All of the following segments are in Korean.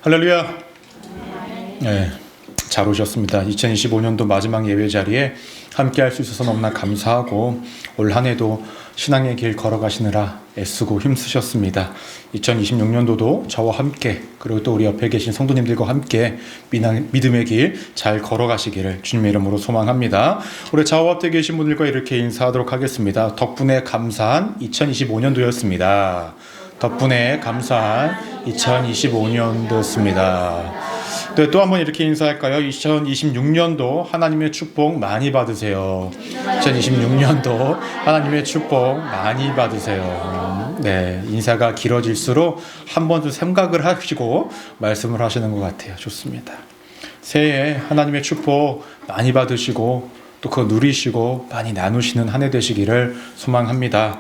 할렐루야. 네, 잘 오셨습니다. 2025년도 마지막 예배 자리에 함께 할 수 있어서 너무나 감사하고 올 한 해도 신앙의 길 걸어가시느라 애쓰고 힘쓰셨습니다. 2026년도도 저와 함께 그리고 또 우리 옆에 계신 성도님들과 함께 믿음의 길 잘 걸어가시기를 주님의 이름으로 소망합니다. 우리 좌우 앞에 계신 분들과 이렇게 인사하도록 하겠습니다. 덕분에 감사한 2025년도였습니다. 덕분에 감사한 2025년도였습니다. 네, 또 한번 이렇게 인사할까요? 2026년도 하나님의 축복 많이 받으세요. 2026년도 하나님의 축복 많이 받으세요. 네, 인사가 길어질수록 한 번 더 생각을 하시고 말씀을 하시는 것 같아요. 좋습니다. 새해에 하나님의 축복 많이 받으시고 또 그거 누리시고 많이 나누시는 한 해 되시기를 소망합니다.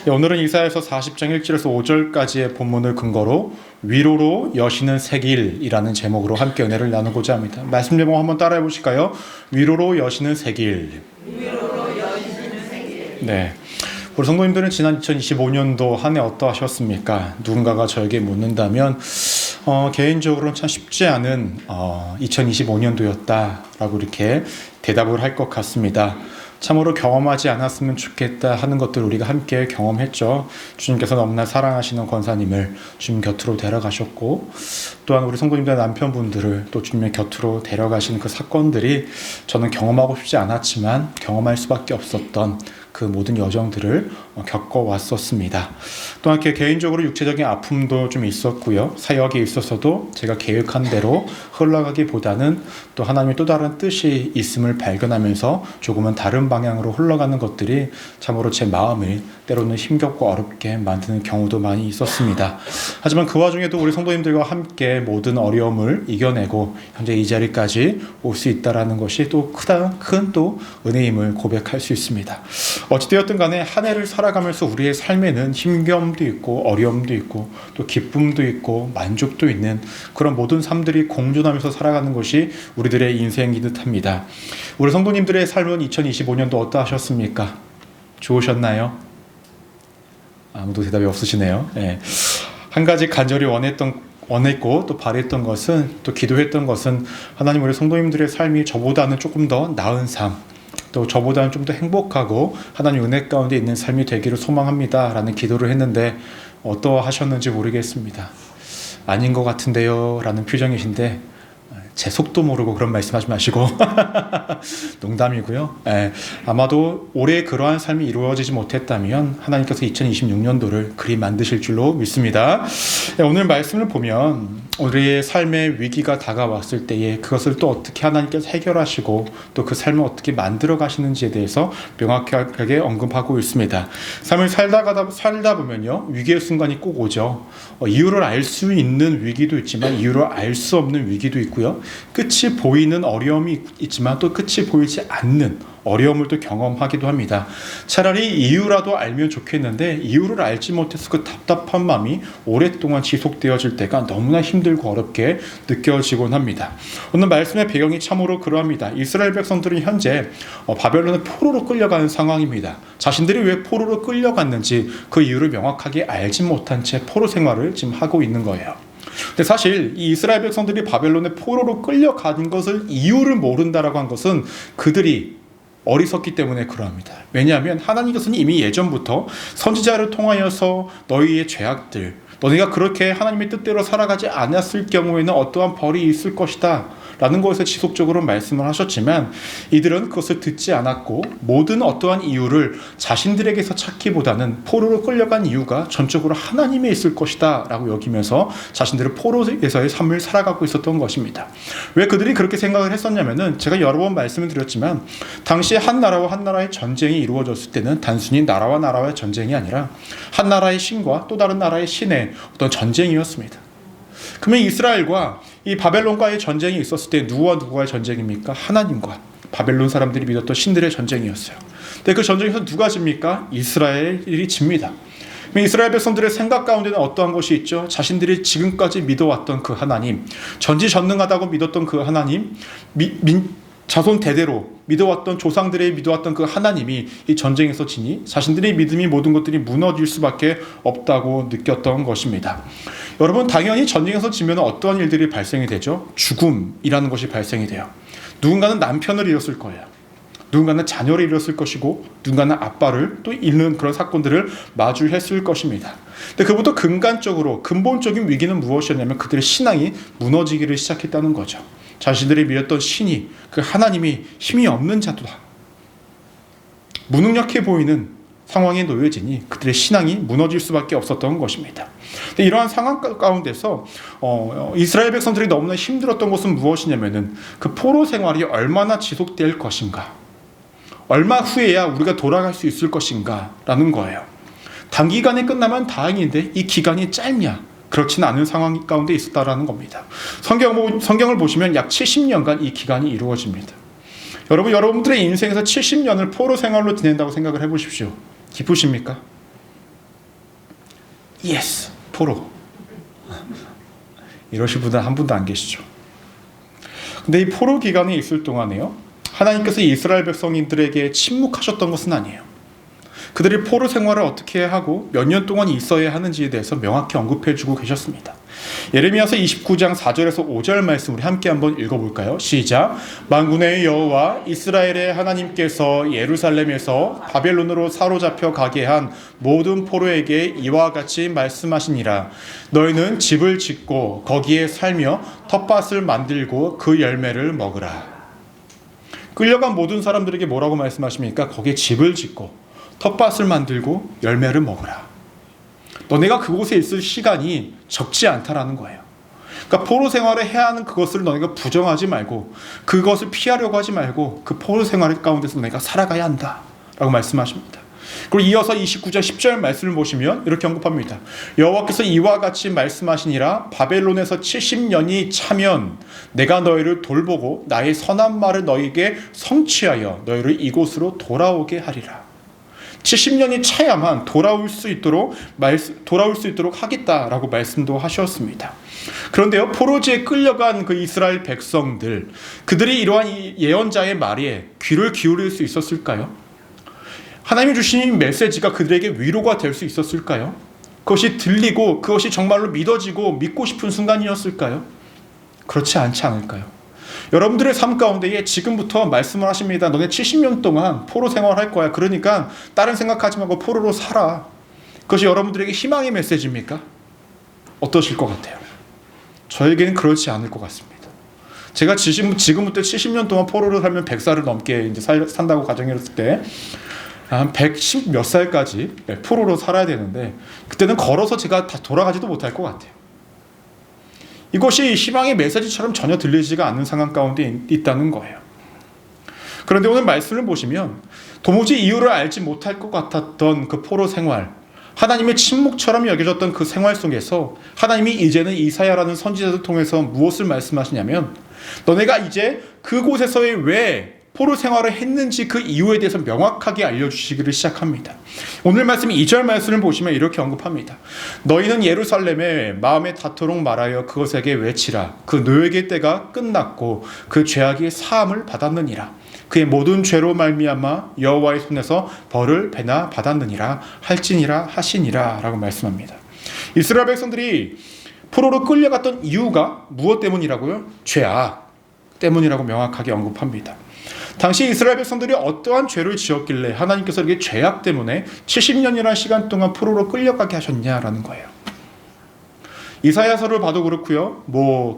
오늘은 이사야서 40장 1절에서 5절까지의 본문을 근거로 위로로 여시는 새길이라는 제목으로 함께 은혜를 나누고자 합니다. 말씀 제목 한번 따라해 보실까요? 위로로 여시는 새길. 위로로 여시는 새길. 네. 우리 성도님들은 지난 2025년도 한 해 어떠하셨습니까? 누군가가 저에게 묻는다면 개인적으로는 참 쉽지 않은 2025년도였다라고 이렇게 대답을 할 것 같습니다. 참으로 경험하지 않았으면 좋겠다 하는 것들 우리가 함께 경험했죠. 주님께서 너무나 사랑하시는 권사님을 주님 곁으로 데려가셨고 또한 우리 성도님들 남편분들을 또 주님의 곁으로 데려가시는 그 사건들이 저는 경험하고 싶지 않았지만 경험할 수밖에 없었던 그 모든 여정들을 겪어왔었습니다. 또한 이렇게 개인적으로 육체적인 아픔도 좀 있었고요. 사역에 있어서도 제가 계획한 대로 흘러가기보다는 또 하나님의 또 다른 뜻이 있음을 발견하면서 조금은 다른 방향으로 흘러가는 것들이 참으로 제 마음을 때로는 힘겹고 어렵게 만드는 경우도 많이 있었습니다. 하지만 그 와중에도 우리 성도님들과 함께 모든 어려움을 이겨내고 현재 이 자리까지 올 수 있다는 것이 또 큰 또 은혜임을 고백할 수 있습니다. 어찌되었든 간에 한 해를 살아가면서 우리의 삶에는 힘겨움도 있고 어려움도 있고 또 기쁨도 있고 만족도 있는 그런 모든 삶들이 공존하면서 살아가는 것이 우리들의 인생이듯 합니다. 우리 성도님들의 삶은 2025년도 어떠하셨습니까? 좋으셨나요? 아무도 대답이 없으시네요. 네. 한 가지 간절히 원했고 또 바랬던 것은 또 기도했던 것은 하나님 우리 성도님들의 삶이 저보다는 조금 더 나은 삶 또 저보다는 좀 더 행복하고 하나님 은혜 가운데 있는 삶이 되기를 소망합니다 라는 기도를 했는데 어떠하셨는지 모르겠습니다. 아닌 것 같은데요 라는 표정이신데 제 속도 모르고 그런 말씀하지 마시고 농담이고요. 아마도 올해 그러한 삶이 이루어지지 못했다면 하나님께서 2026년도를 그리 만드실 줄로 믿습니다. 오늘 말씀을 보면 우리의 삶의 위기가 다가왔을 때에 그것을 또 어떻게 하나님께서 해결하시고 또 그 삶을 어떻게 만들어 가시는지에 대해서 명확하게 언급하고 있습니다. 삶을 살다 보면요 위기의 순간이 꼭 오죠. 이유를 알 수 있는 위기도 있지만 이유를 알 수 없는 위기도 있고요. 끝이 보이는 어려움이 있지만 또 끝이 보이지 않는 어려움을 또 경험하기도 합니다. 차라리 이유라도 알면 좋겠는데 이유를 알지 못해서 그 답답한 마음이 오랫동안 지속되어질 때가 너무나 힘들고 어렵게 느껴지곤 합니다. 오늘 말씀의 배경이 참으로 그러합니다. 이스라엘 백성들은 현재 바벨론의 포로로 끌려가는 상황입니다. 자신들이 왜 포로로 끌려갔는지 그 이유를 명확하게 알지 못한 채 포로 생활을 지금 하고 있는 거예요. 근데 사실 이 이스라엘 백성들이 바벨론의 포로로 끌려가는 것을 이유를 모른다라고 한 것은 그들이 어리석기 때문에 그러합니다. 왜냐하면 하나님께서는 이미 예전부터 선지자를 통하여서 너희의 죄악들, 너희가 그렇게 하나님의 뜻대로 살아가지 않았을 경우에는 어떠한 벌이 있을 것이다 라는 것에 지속적으로 말씀을 하셨지만 이들은 그것을 듣지 않았고 모든 어떠한 이유를 자신들에게서 찾기보다는 포로로 끌려간 이유가 전적으로 하나님에 있을 것이다 라고 여기면서 자신들의 포로에서의 삶을 살아가고 있었던 것입니다. 왜 그들이 그렇게 생각을 했었냐면은 제가 여러 번 말씀을 드렸지만 당시 한 나라와 한 나라의 전쟁이 이루어졌을 때는 단순히 나라와 나라의 전쟁이 아니라 한 나라의 신과 또 다른 나라의 신의 어떤 전쟁이었습니다. 그러면 이스라엘과 이 바벨론과의 전쟁이 있었을 때 누구와 누구의 전쟁입니까? 하나님과 바벨론 사람들이 믿었던 신들의 전쟁이었어요. 근데 그 전쟁에서 누가 집니까? 이스라엘이 집니다. 이스라엘 백성들의 생각 가운데는 어떠한 것이 있죠? 자신들이 지금까지 믿어왔던 그 하나님, 전지전능하다고 믿었던 그 하나님, 자손 대대로 믿어왔던 조상들의 믿어왔던 그 하나님이 이 전쟁에서 지니 자신들의 믿음이 모든 것들이 무너질 수밖에 없다고 느꼈던 것입니다. 여러분, 당연히 전쟁에서 지면 어떠한 일들이 발생이 되죠? 죽음이라는 것이 발생이 돼요. 누군가는 남편을 잃었을 거예요. 누군가는 자녀를 잃었을 것이고, 누군가는 아빠를 또 잃는 그런 사건들을 마주했을 것입니다. 근데 그보다 근본적인 위기는 무엇이었냐면 그들의 신앙이 무너지기를 시작했다는 거죠. 자신들이 믿었던 신이, 그 하나님이 힘이 없는 자도다, 무능력해 보이는 상황에 놓여지니 그들의 신앙이 무너질 수밖에 없었던 것입니다. 근데 이러한 상황 가운데서 이스라엘 백성들이 너무나 힘들었던 것은 무엇이냐면은 그 포로 생활이 얼마나 지속될 것인가, 얼마 후에야 우리가 돌아갈 수 있을 것인가 라는 거예요. 단기간에 끝나면 다행인데 이 기간이 짧냐? 그렇지는 않은 상황 가운데 있었다라는 겁니다. 성경을 보시면 약 70년간 이 기간이 이루어집니다. 여러분들의 인생에서 70년을 포로 생활로 지낸다고 생각을 해보십시오. 기쁘십니까? 예스, 포로. 이러실 분은 한 분도 안 계시죠. 근데 이 포로 기간에 있을 동안에요, 하나님께서 이스라엘 백성들에게 침묵하셨던 것은 아니에요. 그들이 포로 생활을 어떻게 하고 몇 년 동안 있어야 하는지에 대해서 명확히 언급해주고 계셨습니다. 예레미야서 29장 4절에서 5절 말씀 우리 함께 한번 읽어볼까요? 시작. 만군의 여호와 이스라엘의 하나님께서 예루살렘에서 바벨론으로 사로잡혀 가게 한 모든 포로에게 이와 같이 말씀하시니라. 너희는 집을 짓고 거기에 살며 텃밭을 만들고 그 열매를 먹으라. 끌려간 모든 사람들에게 뭐라고 말씀하십니까? 거기에 집을 짓고 텃밭을 만들고 열매를 먹으라. 너네가 그곳에 있을 시간이 적지 않다라는 거예요. 그러니까 포로 생활을 해야 하는 그것을 너네가 부정하지 말고, 그것을 피하려고 하지 말고 그 포로 생활 가운데서 너네가 살아가야 한다라고 말씀하십니다. 그리고 이어서 29절 10절 말씀을 보시면 이렇게 언급합니다. 여호와께서 이와 같이 말씀하시니라. 바벨론에서 70년이 차면 내가 너희를 돌보고 나의 선한 말을 너희에게 성취하여 너희를 이곳으로 돌아오게 하리라. 70년이 차야만 돌아올 수 있도록 하겠다라고 말씀도 하셨습니다. 그런데요, 포로지에 끌려간 그 이스라엘 백성들, 그들이 이러한 예언자의 말에 귀를 기울일 수 있었을까요? 하나님이 주신 메시지가 그들에게 위로가 될 수 있었을까요? 그것이 들리고 그것이 정말로 믿어지고 믿고 싶은 순간이었을까요? 그렇지 않지 않을까요? 여러분들의 삶 가운데에 지금부터 말씀을 하십니다. 너네 70년 동안 포로 생활할 거야. 그러니까 다른 생각하지 말고 포로로 살아. 그것이 여러분들에게 희망의 메시지입니까? 어떠실 것 같아요? 저에게는 그렇지 않을 것 같습니다. 제가 지금부터 70년 동안 포로로 살면 100살을 넘게 이제 산다고 가정했을 때 한 110 몇 살까지 포로로 살아야 되는데, 그때는 걸어서 제가 다 돌아가지도 못할 것 같아요. 이것이 희망의 메시지처럼 전혀 들리지가 않는 상황 가운데 있다는 거예요. 그런데 오늘 말씀을 보시면 도무지 이유를 알지 못할 것 같았던 그 포로 생활, 하나님의 침묵처럼 여겨졌던 그 생활 속에서 하나님이 이제는 이사야라는 선지자를 통해서 무엇을 말씀하시냐면, 너네가 이제 그곳에서의 왜 포로 생활을 했는지 그 이유에 대해서 명확하게 알려주시기를 시작합니다. 오늘 말씀 2절 말씀을 보시면 이렇게 언급합니다. 너희는 예루살렘에 마음에 닿도록 말하여 그것에게 외치라. 그 노예의 때가 끝났고 그 죄악이 사함을 받았느니라. 그의 모든 죄로 말미암아 여호와의 손에서 벌을 배나 받았느니라 할지니라 하시니라 라고 말씀합니다. 이스라엘 백성들이 포로로 끌려갔던 이유가 무엇 때문이라고요? 죄악 때문이라고 명확하게 언급합니다. 당시 이스라엘 백성들이 어떠한 죄를 지었길래 하나님께서 이렇게 죄악 때문에 70년이라는 시간 동안 포로로 끌려가게 하셨냐라는 거예요. 이사야서를 봐도 그렇고요.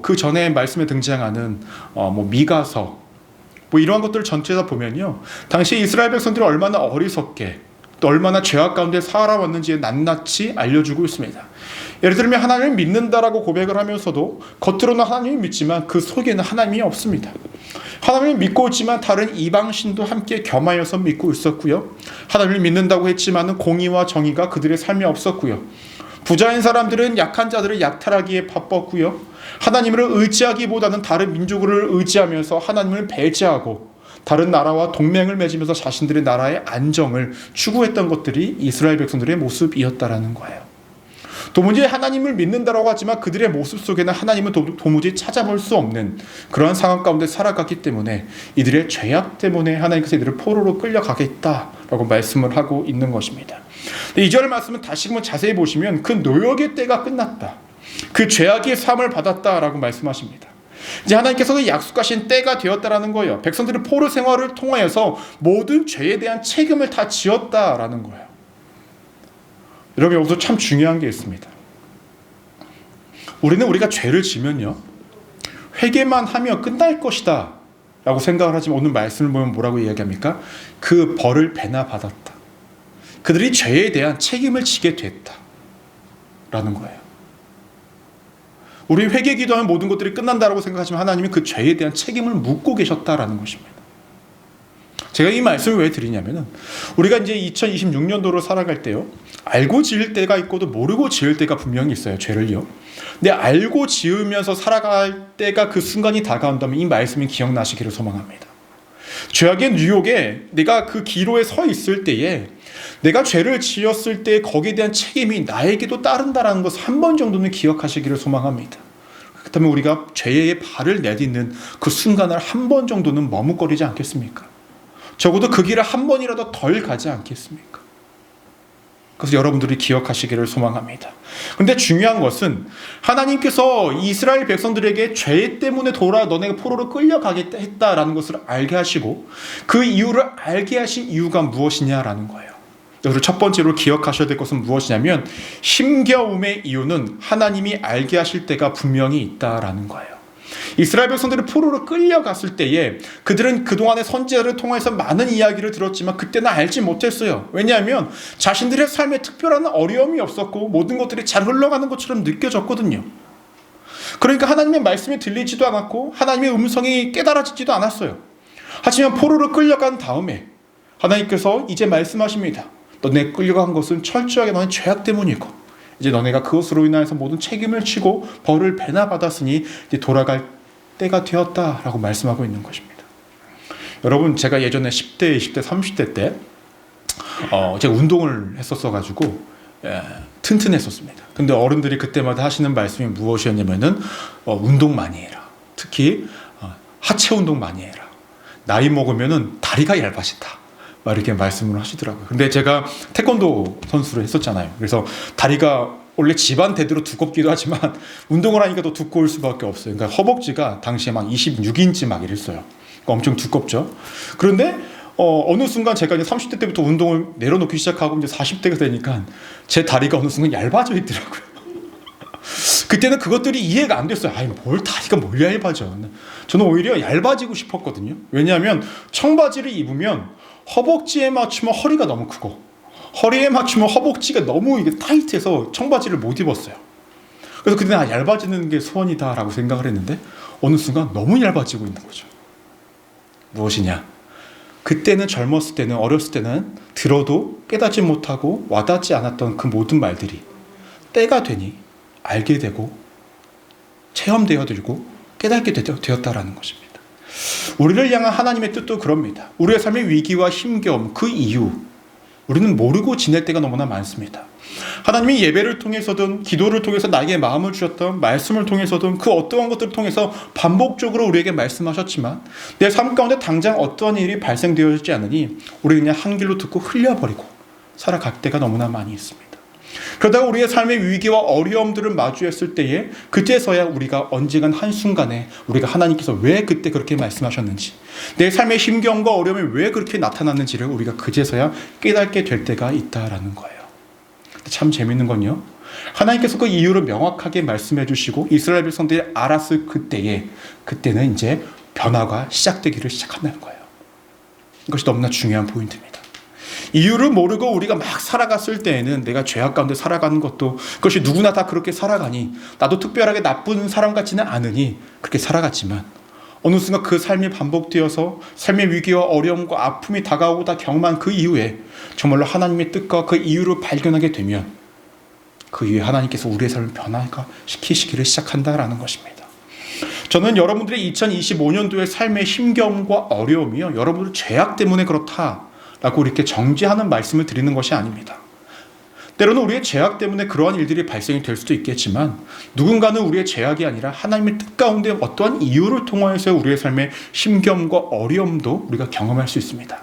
그 전에 말씀에 등장하는 미가서 이러한 것들을 전체다 보면요. 당시 이스라엘 백성들이 얼마나 어리석게 또 얼마나 죄악 가운데 살아왔는지 낱낱이 알려주고 있습니다. 예를 들면 하나님을 믿는다라고 고백을 하면서도 겉으로는 하나님을 믿지만 그 속에는 하나님이 없습니다. 하나님을 믿고 있지만 다른 이방신도 함께 겸하여서 믿고 있었고요. 하나님을 믿는다고 했지만 공의와 정의가 그들의 삶에 없었고요. 부자인 사람들은 약한 자들을 약탈하기에 바빴고요. 하나님을 의지하기보다는 다른 민족을 의지하면서 하나님을 배제하고 다른 나라와 동맹을 맺으면서 자신들의 나라의 안정을 추구했던 것들이 이스라엘 백성들의 모습이었다라는 거예요. 도무지 하나님을 믿는다라고 하지만 그들의 모습 속에는 하나님을 도무지 찾아볼 수 없는 그러한 상황 가운데 살아갔기 때문에 이들의 죄악 때문에 하나님께서 이들을 포로로 끌려가겠다라고 말씀을 하고 있는 것입니다. 2절 말씀은 다시금 자세히 보시면 그 노역의 때가 끝났다. 그 죄악의 사함을 받았다라고 말씀하십니다. 이제 하나님께서 그 약속하신 때가 되었다라는 거예요. 백성들이 포로 생활을 통하여서 모든 죄에 대한 책임을 다 지었다라는 거예요. 여러분, 여기서 참 중요한 게 있습니다. 우리가 죄를 지면요, 회개만 하면 끝날 것이다 라고 생각을 하지만 오늘 말씀을 보면 뭐라고 이야기합니까? 그 벌을 배나 받았다. 그들이 죄에 대한 책임을 지게 됐다 라는 거예요. 우리 회개 기도하면 모든 것들이 끝난다라고 생각하지만 하나님이 그 죄에 대한 책임을 묻고 계셨다라는 것입니다. 제가 이 말씀을 왜 드리냐면은 우리가 이제 2026년도로 살아갈 때요, 알고 지을 때가 있고도 모르고 지을 때가 분명히 있어요, 죄를요. 근데 알고 지으면서 살아갈 때가 그 순간이 다가온다면 이 말씀이 기억나시기를 소망합니다. 죄악의 유혹에 내가 그 기로에 서 있을 때에 내가 죄를 지었을 때 거기에 대한 책임이 나에게도 따른다라는 것을 한 번 정도는 기억하시기를 소망합니다. 그렇다면 우리가 죄의 발을 내딛는 그 순간을 한 번 정도는 머뭇거리지 않겠습니까? 적어도 그 길을 한 번이라도 덜 가지 않겠습니까? 그래서 여러분들이 기억하시기를 소망합니다. 그런데 중요한 것은 하나님께서 이스라엘 백성들에게 죄 때문에 너네가 포로로 끌려가겠다 했다라는 것을 알게 하시고 그 이유를 알게 하신 이유가 무엇이냐라는 거예요. 여기서 첫 번째로 기억하셔야 될 것은 무엇이냐면 힘겨움의 이유는 하나님이 알게 하실 때가 분명히 있다라는 거예요. 이스라엘 백성들이 포로로 끌려갔을 때에 그들은 그동안의 선지자를 통해서 많은 이야기를 들었지만 그때는 알지 못했어요. 왜냐하면 자신들의 삶에 특별한 어려움이 없었고 모든 것들이 잘 흘러가는 것처럼 느껴졌거든요. 그러니까 하나님의 말씀이 들리지도 않았고 하나님의 음성이 깨달아지지도 않았어요. 하지만 포로로 끌려간 다음에 하나님께서 이제 말씀하십니다. 너네 끌려간 것은 철저하게 너네 죄악 때문이고 이제 너네가 그것으로 인해서 모든 책임을 지고 벌을 배나 받았으니 이제 돌아갈 때가 되었다라고 말씀하고 있는 것입니다. 여러분, 제가 예전에 10대, 20대, 30대 때 제가 운동을 했었어가지고 튼튼했었습니다. 근데 어른들이 그때마다 하시는 말씀이 무엇이었냐면은 운동 많이 해라. 특히 하체 운동 많이 해라. 나이 먹으면은 다리가 얇아진다. 막 이렇게 말씀을 하시더라고요. 근데 제가 태권도 선수를 했었잖아요. 그래서 다리가 원래 집안 대대로 두껍기도 하지만 운동을 하니까 더 두꺼울 수밖에 없어요. 그러니까 허벅지가 당시에 막 26인치 막 이랬어요. 그러니까 엄청 두껍죠. 그런데 어느 순간 제가 이제 30대 때부터 운동을 내려놓기 시작하고 이제 40대가 되니까 제 다리가 어느 순간 얇아져 있더라고요. 그때는 그것들이 이해가 안 됐어요. 아니, 다리가 뭘 얇아져. 저는 오히려 얇아지고 싶었거든요. 왜냐하면 청바지를 입으면 허벅지에 맞추면 허리가 너무 크고 허리에 맞추면 허벅지가 너무 이게 타이트해서 청바지를 못 입었어요. 그래서 그때는 얇아지는 게 소원이다라고 생각을 했는데 어느 순간 너무 얇아지고 있는 거죠. 무엇이냐? 그때는 젊었을 때는 어렸을 때는 들어도 깨닫지 못하고 와닿지 않았던 그 모든 말들이 때가 되니 알게 되고 체험되어 들고 깨닫게 되었다라는 것입니다. 우리를 향한 하나님의 뜻도 그럽니다. 우리의 삶의 위기와 힘겨움, 그 이유 우리는 모르고 지낼 때가 너무나 많습니다. 하나님이 예배를 통해서든 기도를 통해서 나에게 마음을 주셨던 말씀을 통해서든 그 어떠한 것들을 통해서 반복적으로 우리에게 말씀하셨지만 내 삶 가운데 당장 어떠한 일이 발생되어지지 않으니 우리 그냥 한 길로 듣고 흘려버리고 살아갈 때가 너무나 많이 있습니다. 그러다가 우리의 삶의 위기와 어려움들을 마주했을 때에 그때서야 우리가 언젠간 한순간에 우리가 하나님께서 왜 그때 그렇게 말씀하셨는지 내 삶의 힘겨움과 어려움이 왜 그렇게 나타났는지를 우리가 그제서야 깨닫게 될 때가 있다라는 거예요. 참 재밌는 건요, 하나님께서 그 이유를 명확하게 말씀해 주시고 이스라엘 백성들이 알았을 그때는 이제 변화가 시작되기를 시작한다는 거예요. 이것이 너무나 중요한 포인트입니다. 이유를 모르고 우리가 막 살아갔을 때에는 내가 죄악 가운데 살아가는 것도 그것이 누구나 다 그렇게 살아가니 나도 특별하게 나쁜 사람 같지는 않으니 그렇게 살아갔지만 어느 순간 그 삶이 반복되어서 삶의 위기와 어려움과 아픔이 다가오고 다 경험한 그 이후에 정말로 하나님의 뜻과 그 이유를 발견하게 되면 그 이후에 하나님께서 우리의 삶을 변화시키시기를 시작한다라는 것입니다. 저는 여러분들의 2025년도의 삶의 힘겨움과 어려움이요, 여러분들 죄악 때문에 그렇다라고 이렇게 정죄하는 말씀을 드리는 것이 아닙니다. 때로는 우리의 죄악 때문에 그러한 일들이 발생이 될 수도 있겠지만 누군가는 우리의 죄악이 아니라 하나님의 뜻 가운데 어떠한 이유를 통하여서 우리의 삶의 힘겨움과 어려움도 우리가 경험할 수 있습니다.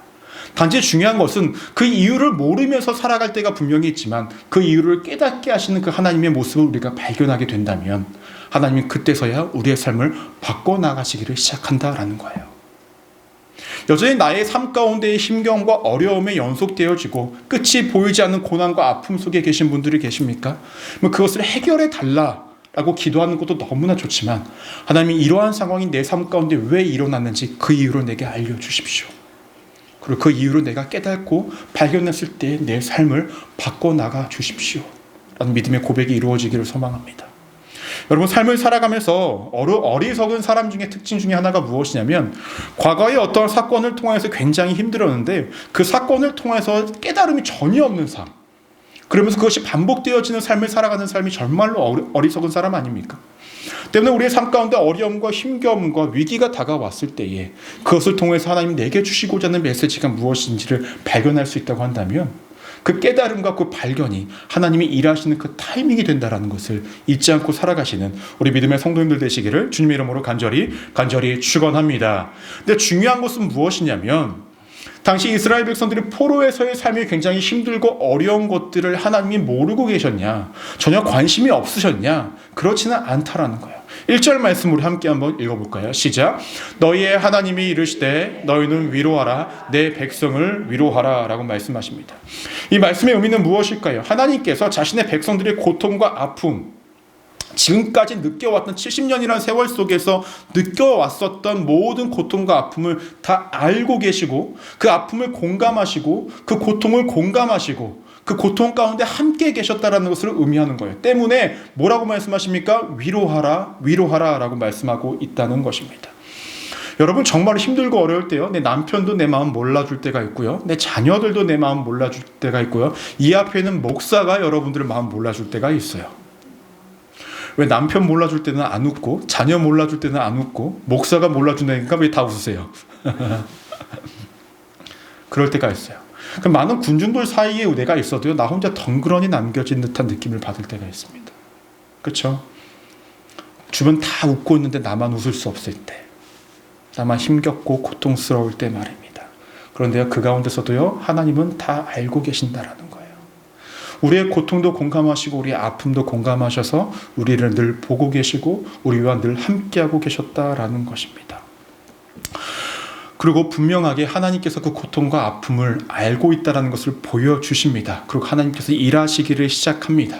단지 중요한 것은 그 이유를 모르면서 살아갈 때가 분명히 있지만 그 이유를 깨닫게 하시는 그 하나님의 모습을 우리가 발견하게 된다면 하나님이 그때서야 우리의 삶을 바꿔나가시기를 시작한다라는 거예요. 여전히 나의 삶 가운데의 힘겨움과 어려움에 연속되어지고 끝이 보이지 않는 고난과 아픔 속에 계신 분들이 계십니까? 그것을 해결해 달라라고 기도하는 것도 너무나 좋지만 하나님이 이러한 상황이 내 삶 가운데 왜 일어났는지 그 이유를 내게 알려주십시오. 그리고 그 이유를 내가 깨닫고 발견했을 때 내 삶을 바꿔나가 주십시오 라는 믿음의 고백이 이루어지기를 소망합니다. 여러분, 삶을 살아가면서 어리석은 사람 중에 특징 중에 하나가 무엇이냐면 과거의 어떤 사건을 통해서 굉장히 힘들었는데 그 사건을 통해서 깨달음이 전혀 없는 삶, 그러면서 그것이 반복되어지는 삶을 살아가는 삶이 정말로 어리석은 사람 아닙니까? 때문에 우리의 삶 가운데 어려움과 힘겨움과 위기가 다가왔을 때에 그것을 통해서 하나님 내게 주시고자 하는 메시지가 무엇인지를 발견할 수 있다고 한다면 그 깨달음과 그 발견이 하나님이 일하시는 그 타이밍이 된다는 것을 잊지 않고 살아가시는 우리 믿음의 성도님들 되시기를 주님의 이름으로 간절히 축원합니다. 근데 중요한 것은 무엇이냐면 당시 이스라엘 백성들이 포로에서의 삶이 굉장히 힘들고 어려운 것들을 하나님이 모르고 계셨냐, 전혀 관심이 없으셨냐? 그렇지는 않다라는 거예요. 1절 말씀 우리 함께 한번 읽어볼까요? 시작. 너희의 하나님이 이르시되 너희는 위로하라, 내 백성을 위로하라 라고 말씀하십니다. 이 말씀의 의미는 무엇일까요? 하나님께서 자신의 백성들의 고통과 아픔, 지금까지 느껴왔던 70년이라는 세월 속에서 느껴왔었던 모든 고통과 아픔을 다 알고 계시고 그 아픔을 공감하시고 그 고통을 공감하시고 그 고통 가운데 함께 계셨다라는 것을 의미하는 거예요. 때문에 뭐라고 말씀하십니까? 위로하라 라고 말씀하고 있다는 것입니다. 여러분, 정말 힘들고 어려울 때요, 내 남편도 내 마음 몰라줄 때가 있고요, 내 자녀들도 내 마음 몰라줄 때가 있고요, 이 앞에 있는 목사가 여러분들의 마음 몰라줄 때가 있어요. 왜 남편 몰라줄 때는 안 웃고 자녀 몰라줄 때는 안 웃고 목사가 몰라준다니까 왜 다 웃으세요? 그럴 때가 있어요. 많은 군중들 사이에 내가 있어도요, 나 혼자 덩그러니 남겨진 듯한 느낌을 받을 때가 있습니다. 그렇죠? 주변 다 웃고 있는데 나만 웃을 수 없을 때, 나만 힘겹고 고통스러울 때 말입니다. 그런데 그 가운데서도요, 하나님은 다 알고 계신다라는 거예요. 우리의 고통도 공감하시고 우리의 아픔도 공감하셔서 우리를 늘 보고 계시고 우리와 늘 함께하고 계셨다라는 것입니다. 그리고 분명하게 하나님께서 그 고통과 아픔을 알고 있다는 것을 보여주십니다. 그리고 하나님께서 일하시기를 시작합니다.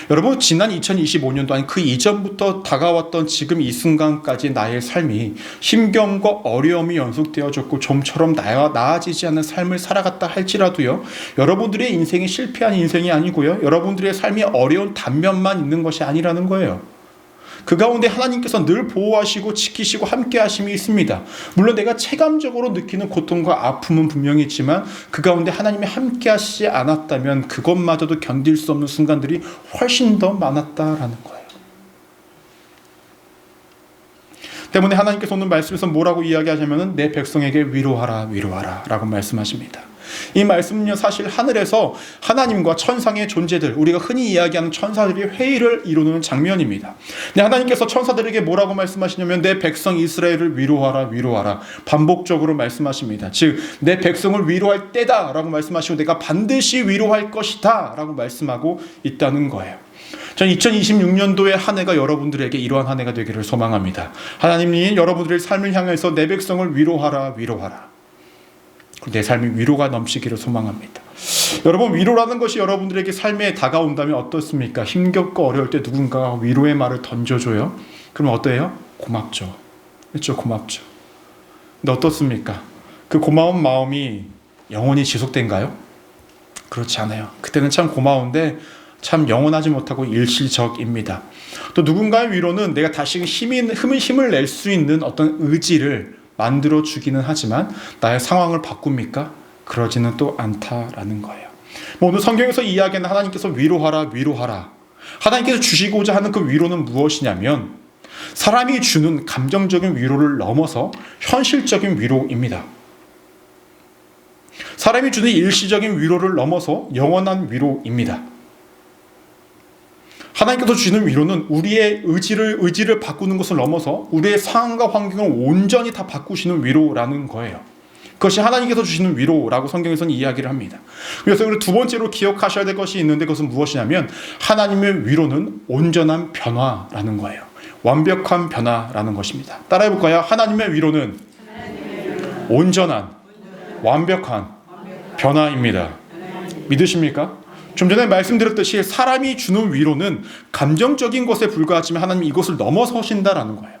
여러분, 지난 2025년도 아니 그 이전부터 다가왔던 지금 이 순간까지 나의 삶이 힘겨움과 어려움이 연속되어졌고 좀처럼 나아지지 않는 삶을 살아갔다 할지라도요, 여러분들의 인생이 실패한 인생이 아니고요, 여러분들의 삶이 어려운 단면만 있는 것이 아니라는 거예요. 그 가운데 하나님께서 늘 보호하시고 지키시고 함께 하심이 있습니다. 물론 내가 체감적으로 느끼는 고통과 아픔은 분명히 있지만 그 가운데 하나님이 함께 하시지 않았다면 그것마저도 견딜 수 없는 순간들이 훨씬 더 많았다라는 거예요. 때문에 하나님께서 오늘 말씀에서 뭐라고 이야기하냐면 내 백성에게 위로하라 라고 말씀하십니다. 이 말씀은요, 사실 하늘에서 하나님과 천상의 존재들, 우리가 흔히 이야기하는 천사들이 회의를 이루는 장면입니다. 근데 하나님께서 천사들에게 뭐라고 말씀하시냐면 내 백성 이스라엘을 위로하라 반복적으로 말씀하십니다. 즉 내 백성을 위로할 때다 라고 말씀하시고 내가 반드시 위로할 것이다 라고 말씀하고 있다는 거예요. 전 2026년도의 한 해가 여러분들에게 이러한 한 해가 되기를 소망합니다. 하나님이 여러분들의 삶을 향해서 내 백성을 위로하라 내 삶이 위로가 넘치기를 소망합니다. 여러분, 위로라는 것이 여러분들에게 삶에 다가온다면 어떻습니까? 힘겹고 어려울 때 누군가가 위로의 말을 던져줘요. 그럼 어때요? 고맙죠. 그렇죠? 고맙죠. 근데 어떻습니까? 그 고마운 마음이 영원히 지속된가요? 그렇지 않아요. 그때는 참 고마운데 참 영원하지 못하고 일시적입니다. 또 누군가의 위로는 내가 다시 힘을 낼 수 있는 어떤 의지를 만들어 주기는 하지만 나의 상황을 바꿉니까? 그러지는 또 않다라는 거예요. 오늘 성경에서 이야기하는 하나님께서 위로하라. 하나님께서 주시고자 하는 그 위로는 무엇이냐면 사람이 주는 감정적인 위로를 넘어서 현실적인 위로입니다. 사람이 주는 일시적인 위로를 넘어서 영원한 위로입니다. 하나님께서 주시는 위로는 우리의 의지를 바꾸는 것을 넘어서 우리의 상황과 환경을 온전히 다 바꾸시는 위로라는 거예요. 그것이 하나님께서 주시는 위로라고 성경에서는 이야기를 합니다. 그래서 우리 두 번째로 기억하셔야 될 것이 있는데 그것은 무엇이냐면 하나님의 위로는 온전한 변화라는 거예요. 완벽한 변화라는 것입니다. 따라해 볼까요? 하나님의 위로는 온전한 완벽한 변화입니다. 믿으십니까? 좀 전에 말씀드렸듯이 사람이 주는 위로는 감정적인 것에 불과하지만 하나님이 이것을 넘어서신다라는 거예요.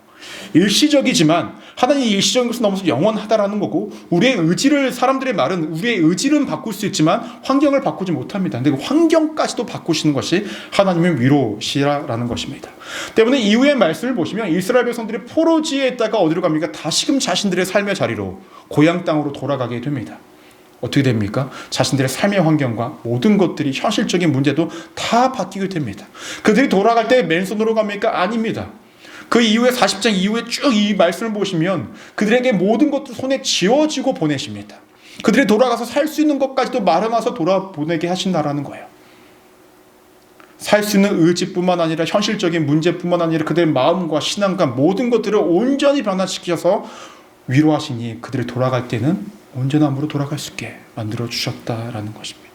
일시적이지만 하나님이 일시적인 것을 넘어서 영원하다라는 거고, 우리의 의지를, 사람들의 말은 우리의 의지는 바꿀 수 있지만 환경을 바꾸지 못합니다. 근데 그 환경까지도 바꾸시는 것이 하나님의 위로시라는 것입니다. 때문에 이후의 말씀을 보시면 이스라엘 백성들이 포로지에 있다가 어디로 갑니까? 다시금 자신들의 삶의 자리로, 고향 땅으로 돌아가게 됩니다. 어떻게 됩니까? 자신들의 삶의 환경과 모든 것들이, 현실적인 문제도 다 바뀌게 됩니다. 그들이 돌아갈 때 맨손으로 갑니까? 아닙니다. 그 이후에 40장 이후에 쭉 이 말씀을 보시면 그들에게 모든 것도 손에 쥐어지고 보내십니다. 그들이 돌아가서 살 수 있는 것까지도 마련해서 돌아보내게 하신다라는 거예요. 살 수 있는 의지뿐만 아니라 현실적인 문제뿐만 아니라 그들의 마음과 신앙과 모든 것들을 온전히 변화시켜서 위로하시니 그들이 돌아갈 때는 온전함으로 돌아갈 수 있게 만들어 주셨다라는 것입니다.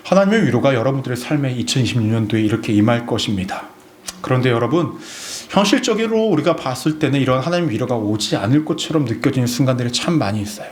하나님의 위로가 여러분들의 삶에 2026년도에 이렇게 임할 것입니다. 그런데 여러분, 현실적으로 우리가 봤을 때는 이런 하나님의 위로가 오지 않을 것처럼 느껴지는 순간들이 참 많이 있어요.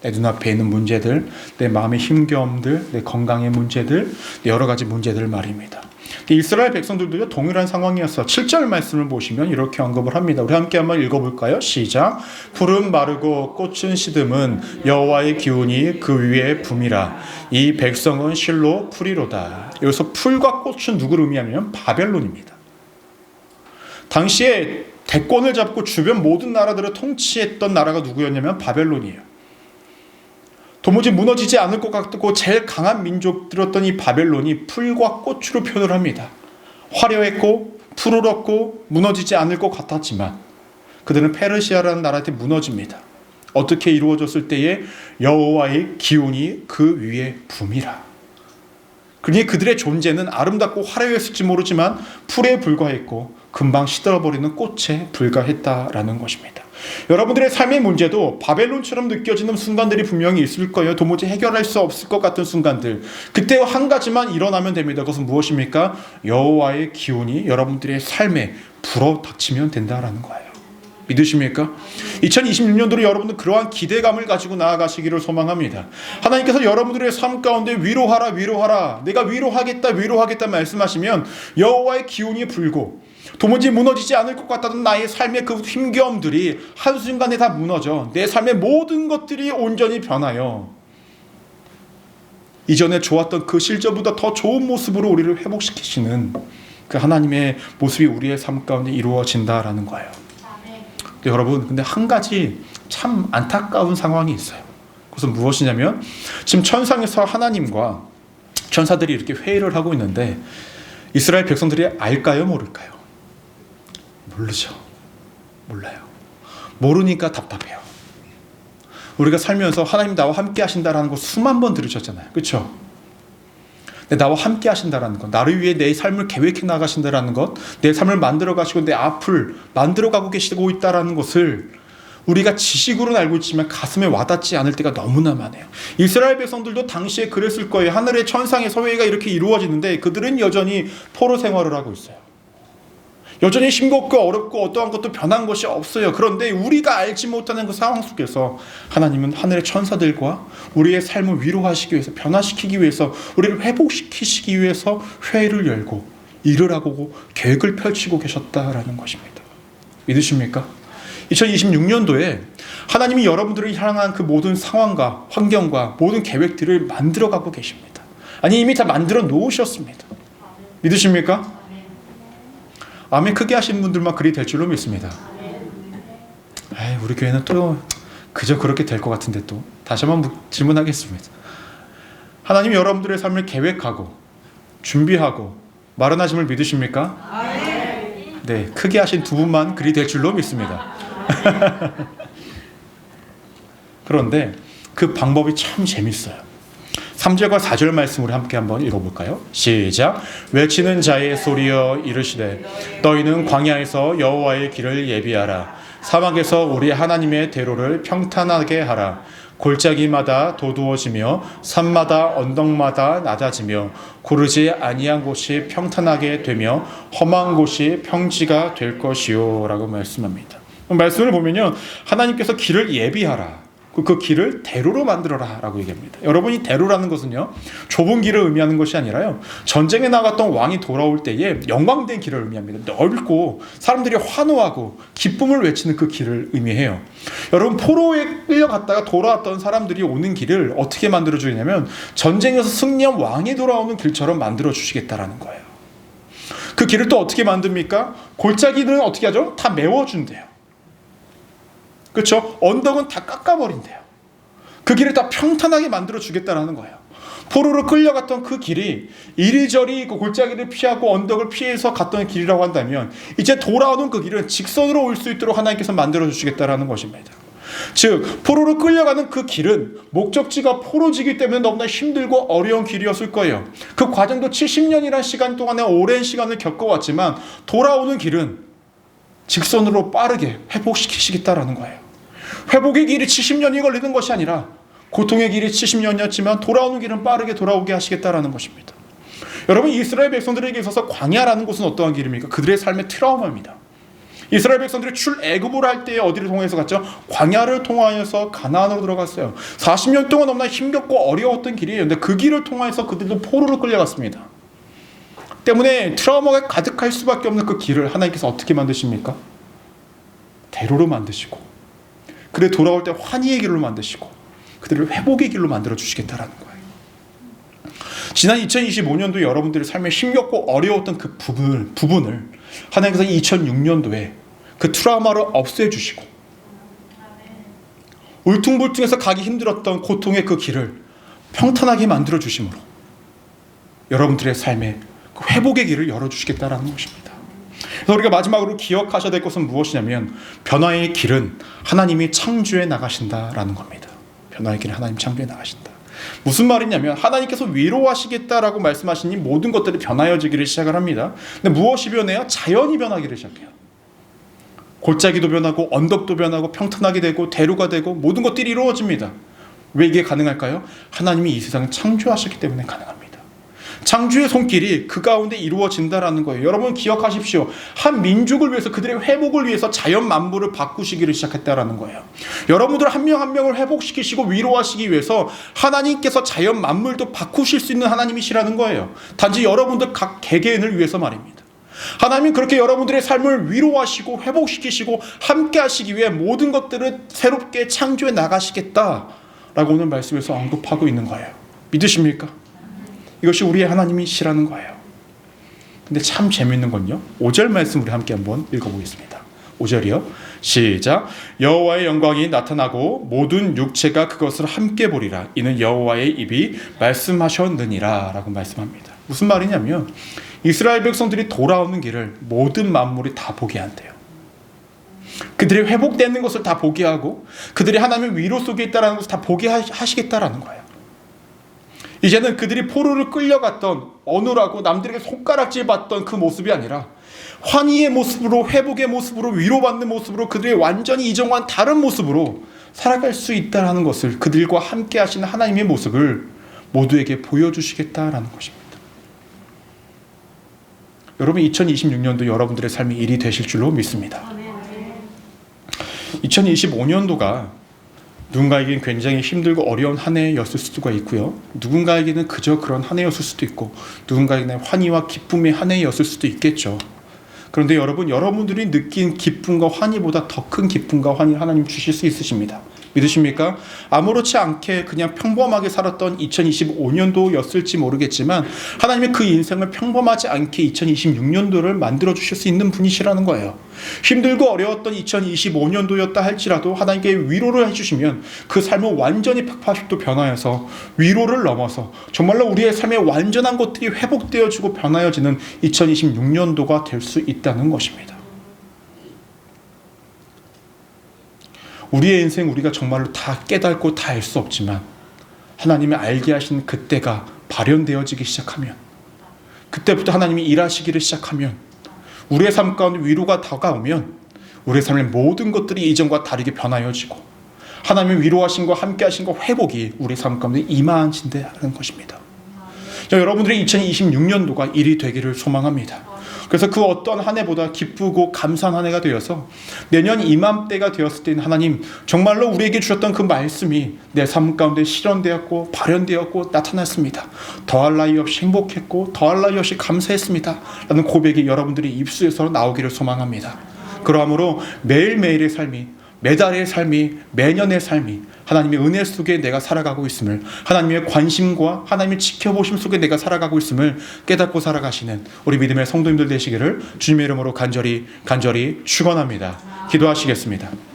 내 눈앞에 있는 문제들, 내 마음의 힘겨움들, 내 건강의 문제들, 여러 가지 문제들 말입니다. 이스라엘 백성들도 동일한 상황이었어요. 7절 말씀을 보시면 이렇게 언급을 합니다. 우리 함께 한번 읽어볼까요? 시작. 풀은 마르고 꽃은 시듬은 여호와의 기운이 그 위에 붐이라. 이 백성은 실로 풀이로다. 여기서 풀과 꽃은 누구를 의미하면 바벨론입니다. 당시에 대권을 잡고 주변 모든 나라들을 통치했던 나라가 누구였냐면 바벨론이에요. 도무지 무너지지 않을 것 같고 제일 강한 민족들이었던 이 바벨론이 풀과 꽃으로 표현을 합니다. 화려했고 푸르렀고 무너지지 않을 것 같았지만 그들은 페르시아라는 나라한테 무너집니다. 어떻게 이루어졌을 때에 여호와의 기운이 그 위에 붐이라. 그러니 그들의 존재는 아름답고 화려했을지 모르지만 풀에 불과했고 금방 시들어버리는 꽃에 불과했다라는 것입니다. 여러분들의 삶의 문제도 바벨론처럼 느껴지는 순간들이 분명히 있을 거예요. 도무지 해결할 수 없을 것 같은 순간들. 그때 한 가지만 일어나면 됩니다. 그것은 무엇입니까? 여호와의 기운이 여러분들의 삶에 불어닥치면 된다라는 거예요. 믿으십니까? 2026년도로 여러분들 그러한 기대감을 가지고 나아가시기를 소망합니다. 하나님께서 여러분들의 삶 가운데 위로하라 위로하라, 내가 위로하겠다 말씀하시면 여호와의 기운이 불고 도무지 무너지지 않을 것 같다던 나의 삶의 그 힘겨움들이 한순간에 다 무너져 내 삶의 모든 것들이 온전히 변하여 이전에 좋았던 그 실제보다 더 좋은 모습으로 우리를 회복시키시는 그 하나님의 모습이 우리의 삶 가운데 이루어진다라는 거예요. 여러분, 근데 한 가지 참 안타까운 상황이 있어요. 그것은 무엇이냐면 지금 천상에서 하나님과 천사들이 이렇게 회의를 하고 있는데 이스라엘 백성들이 알까요, 모를까요? 모르죠. 몰라요. 모르니까 답답해요. 우리가 살면서 하나님 나와 함께 하신다라는 거 수만 번 들으셨잖아요. 그렇죠? 나와 함께 하신다라는 것, 나를 위해 내 삶을 계획해 나가신다라는 것, 내 삶을 만들어 가시고 내 앞을 만들어 가고 계시고 있다라는 것을 우리가 지식으로는 알고 있지만 가슴에 와닿지 않을 때가 너무나 많아요. 이스라엘 백성들도 당시에 그랬을 거예요. 하늘의 천상의 서회가 이렇게 이루어지는데 그들은 여전히 포로 생활을 하고 있어요. 여전히 싱겁고 어렵고 어떠한 것도 변한 것이 없어요. 그런데 우리가 알지 못하는 그 상황 속에서 하나님은 하늘의 천사들과 우리의 삶을 위로하시기 위해서, 변화시키기 위해서, 우리를 회복시키시기 위해서 회의를 열고 일을 하고 계획을 펼치고 계셨다라는 것입니다. 믿으십니까? 2026년도에 하나님이 여러분들을 향한 그 모든 상황과 환경과 모든 계획들을 만들어가고 계십니다. 아니, 이미 다 만들어 놓으셨습니다. 믿으십니까? 아멘 크게 하시는 분들만 그리 될 줄로 믿습니다. 에이, 우리 교회는 또 그저 그렇게 될 것 같은데 또 다시 한번 질문하겠습니다. 하나님 여러분들의 삶을 계획하고 준비하고 마련하심을 믿으십니까? 네, 크게 하신 두 분만 그리 될 줄로 믿습니다. 그런데 그 방법이 참 재밌어요. 3절과 4절 말씀을 함께 한번 읽어볼까요? 시작. 외치는 자의 소리여 이르시되 너희는 광야에서 여호와의 길을 예비하라. 사막에서 우리 하나님의 대로를 평탄하게 하라. 골짜기마다 도두어지며 산마다 언덕마다 낮아지며 고르지 아니한 곳이 평탄하게 되며 험한 곳이 평지가 될 것이요 라고 말씀합니다. 말씀을 보면요, 하나님께서 길을 예비하라, 그 길을 대로로 만들어라 라고 얘기합니다. 여러분이 대로라는 것은요, 좁은 길을 의미하는 것이 아니라요, 전쟁에 나갔던 왕이 돌아올 때에 영광된 길을 의미합니다. 넓고 사람들이 환호하고 기쁨을 외치는 그 길을 의미해요. 여러분, 포로에 끌려갔다가 돌아왔던 사람들이 오는 길을 어떻게 만들어주냐면 전쟁에서 승리한 왕이 돌아오는 길처럼 만들어주시겠다라는 거예요. 그 길을 또 어떻게 만듭니까? 골짜기는 어떻게 하죠? 다 메워준대요. 그렇죠? 언덕은 다 깎아버린대요. 그 길을 다 평탄하게 만들어주겠다라는 거예요. 포로로 끌려갔던 그 길이 이리저리 그 골짜기를 피하고 언덕을 피해서 갔던 길이라고 한다면 이제 돌아오는 그 길은 직선으로 올 수 있도록 하나님께서 만들어주시겠다라는 것입니다. 즉, 포로로 끌려가는 그 길은 목적지가 포로지기 때문에 너무나 힘들고 어려운 길이었을 거예요. 그 과정도 70년이라는 시간 동안에 오랜 시간을 겪어왔지만 돌아오는 길은 직선으로 빠르게 회복시키시겠다라는 거예요. 회복의 길이 70년이 걸리는 것이 아니라 고통의 길이 70년이었지만 돌아오는 길은 빠르게 돌아오게 하시겠다라는 것입니다. 여러분, 이스라엘 백성들에게 있어서 광야라는 곳은 어떠한 길입니까? 그들의 삶의 트라우마입니다. 이스라엘 백성들이 출애굽을 할 때에 어디를 통해서 갔죠? 광야를 통하여서 가나안으로 들어갔어요. 40년 동안 너무나 힘겹고 어려웠던 길이에요. 근데 그 길을 통해서 그들도 포로로 끌려갔습니다. 때문에 트라우마가 가득할 수밖에 없는 그 길을 하나님께서 어떻게 만드십니까? 대로로 만드시고, 그래 돌아올 때 환희의 길로 만드시고 그들을 회복의 길로 만들어 주시겠다라는 거예요. 지난 2025년도 여러분들의 삶에 힘겹고 어려웠던 그 부분을 하나님께서 2006년도에 그 트라우마를 없애주시고 울퉁불퉁해서 가기 힘들었던 고통의 그 길을 평탄하게 만들어 주심으로 여러분들의 삶에 그 회복의 길을 열어주시겠다라는 것입니다. 그래서 우리가 마지막으로 기억하셔야 될 것은 무엇이냐면 변화의 길은 하나님이 창조해 나가신다라는 겁니다. 변화의 길은 하나님 창조해 나가신다. 무슨 말이냐면 하나님께서 위로하시겠다라고 말씀하시니 모든 것들이 변하여지기를 시작을 합니다. 근데 무엇이 변해요? 자연이 변하기를 시작해요. 골짜기도 변하고 언덕도 변하고 평탄하게 되고 대로가 되고 모든 것들이 이루어집니다. 왜 이게 가능할까요? 하나님이 이 세상을 창조하셨기 때문에 가능합니다. 창조의 손길이 그 가운데 이루어진다라는 거예요. 여러분 기억하십시오. 한 민족을 위해서 그들의 회복을 위해서 자연 만물을 바꾸시기를 시작했다라는 거예요. 여러분들 한 명 한 명을 회복시키시고 위로하시기 위해서 하나님께서 자연 만물도 바꾸실 수 있는 하나님이시라는 거예요. 단지 여러분들 각 개개인을 위해서 말입니다. 하나님은 그렇게 여러분들의 삶을 위로하시고 회복시키시고 함께 하시기 위해 모든 것들을 새롭게 창조해 나가시겠다라고 오늘 말씀에서 언급하고 있는 거예요. 믿으십니까? 이것이 우리의 하나님이시라는 거예요. 근데 참 재밌는 건요, 5절 말씀 우리 함께 한번 읽어보겠습니다. 5절이요. 시작. 여호와의 영광이 나타나고 모든 육체가 그것을 함께 보리라. 이는 여호와의 입이 말씀하셨느니라 라고 말씀합니다. 무슨 말이냐면 이스라엘 백성들이 돌아오는 길을 모든 만물이 다 보게 한대요. 그들이 회복되는 것을 다 보게 하고 그들이 하나님의 위로 속에 있다는 것을 다 보게 하시겠다라는 거예요. 이제는 그들이 포로를 끌려갔던 어눌하고 남들에게 손가락질 받던 그 모습이 아니라 환희의 모습으로, 회복의 모습으로, 위로받는 모습으로 그들이 완전히 이전과는 다른 모습으로 살아갈 수 있다는 것을, 그들과 함께 하시는 하나님의 모습을 모두에게 보여주시겠다라는 것입니다. 여러분, 2026년도 여러분들의 삶이 일이 되실 줄로 믿습니다. 2025년도가 누군가에게는 굉장히 힘들고 어려운 한 해였을 수가 있고요. 누군가에게는 그저 그런 한 해였을 수도 있고 누군가에게는 환희와 기쁨의 한 해였을 수도 있겠죠. 그런데 여러분, 여러분들이 느낀 기쁨과 환희보다 더 큰 기쁨과 환희 하나님 주실 수 있으십니다. 믿으십니까? 아무렇지 않게 그냥 평범하게 살았던 2025년도였을지 모르겠지만 하나님의 그 인생을 평범하지 않게 2026년도를 만들어 주실 수 있는 분이시라는 거예요. 힘들고 어려웠던 2025년도였다 할지라도 하나님께 위로를 해주시면 그 삶은 완전히 180도 변화해서 위로를 넘어서 정말로 우리의 삶에 완전한 것들이 회복되어지고 변화해지는 2026년도가 될 수 있다는 것입니다. 우리의 인생 우리가 정말로 다 깨닫고 다 알 수 없지만 하나님이 알게 하신 그때가 발현되어지기 시작하면, 그때부터 하나님이 일하시기를 시작하면, 우리의 삶 가운데 위로가 다가오면 우리의 삶의 모든 것들이 이전과 다르게 변하여지고 하나님의 위로하심과 함께하심과 회복이 우리 삶 가운데 임하신다는 것입니다. 여러분들의 2026년도가 일이 되기를 소망합니다. 그래서 그 어떤 한 해보다 기쁘고 감사한 한 해가 되어서 내년 이맘때가 되었을 때는 하나님 정말로 우리에게 주셨던 그 말씀이 내 삶 가운데 실현되었고 발현되었고 나타났습니다. 더할 나위 없이 행복했고 더할 나위 없이 감사했습니다 라는 고백이 여러분들의 입술에서 나오기를 소망합니다. 그러므로 매일매일의 삶이, 매달의 삶이, 매년의 삶이 하나님의 은혜 속에 내가 살아가고 있음을, 하나님의 관심과 하나님의 지켜보심 속에 내가 살아가고 있음을 깨닫고 살아가시는 우리 믿음의 성도님들 되시기를 주님의 이름으로 간절히 축원합니다. 기도하시겠습니다.